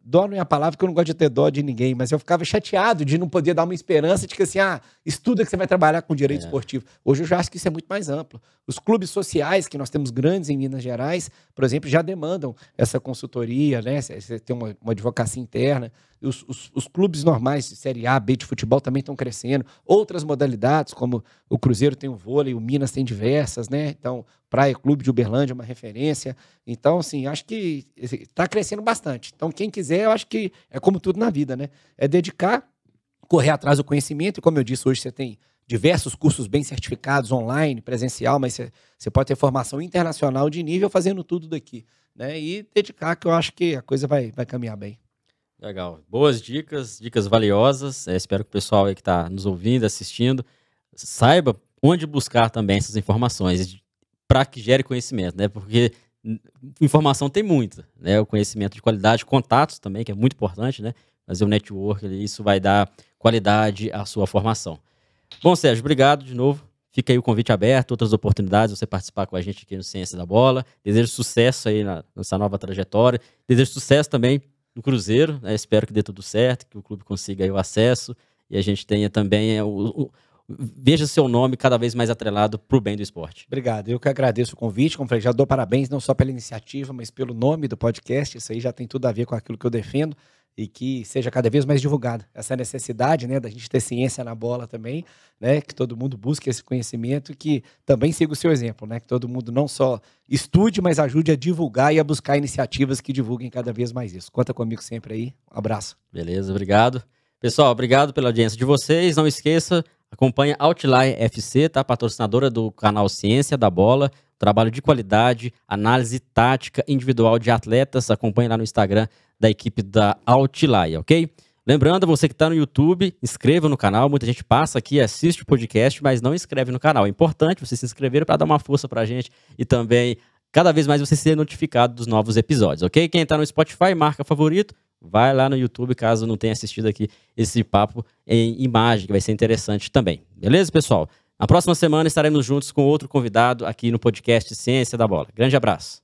dó não é a palavra, que eu não gosto de ter dó de ninguém, mas eu ficava chateado de não poder dar uma esperança de que, assim, estuda que você vai trabalhar com direito esportivo. Hoje eu já acho que isso é muito mais amplo. Os clubes sociais, que nós temos grandes em Minas Gerais, por exemplo, já demandam essa consultoria, né? Você tem uma advocacia interna. Os clubes normais de Série A, B de futebol também estão crescendo. Outras modalidades, como o Cruzeiro tem o vôlei, o Minas tem diversas, né? Então, Praia Clube de Uberlândia é uma referência. Então, assim, acho que está crescendo bastante. Então, quem quiser, eu acho que é como tudo na vida, né? É dedicar, correr atrás do conhecimento. E como eu disse, hoje você tem diversos cursos bem certificados, online, presencial, mas você pode ter formação internacional de nível fazendo tudo daqui, né? E dedicar, que eu acho que a coisa vai caminhar bem. Legal. Boas dicas, dicas valiosas. Espero que o pessoal aí que está nos ouvindo, assistindo, saiba onde buscar também essas informações para que gere conhecimento, né? Porque informação tem muita, né? O conhecimento de qualidade, contatos também, que é muito importante, né? Fazer o network, isso vai dar qualidade à sua formação. Bom, Sérgio, obrigado de novo. Fica aí o convite aberto, outras oportunidades, você participar com a gente aqui no Ciência da Bola. Desejo sucesso aí nessa nova trajetória. Desejo sucesso também no Cruzeiro, né? Espero que dê tudo certo, que o clube consiga aí o acesso e a gente tenha também veja seu nome cada vez mais atrelado para o bem do esporte. Obrigado, eu que agradeço o convite, como falei, já dou parabéns não só pela iniciativa, mas pelo nome do podcast. Isso aí já tem tudo a ver com aquilo que eu defendo, e que seja cada vez mais divulgado. Essa necessidade, né, da gente ter ciência na bola também, né, que todo mundo busque esse conhecimento e que também siga o seu exemplo, né, que todo mundo não só estude, mas ajude a divulgar e a buscar iniciativas que divulguem cada vez mais isso. Conta comigo sempre aí. Um abraço. Beleza, obrigado. Pessoal, obrigado pela audiência de vocês. Não esqueça, acompanha Outlier FC, tá? Patrocinadora do canal Ciência da Bola. Trabalho de qualidade, análise tática individual de atletas. Acompanhe lá no Instagram da equipe da Outlier, ok? Lembrando, você que está no YouTube, inscreva no canal. Muita gente passa aqui, assiste o podcast, mas não inscreve no canal. É importante você se inscrever para dar uma força para a gente e também, cada vez mais, você ser notificado dos novos episódios, ok? Quem está no Spotify, marca favorito. Vai lá no YouTube, caso não tenha assistido aqui esse papo em imagem, que vai ser interessante também. Beleza, pessoal? Na próxima semana estaremos juntos com outro convidado aqui no podcast Ciência da Bola. Grande abraço.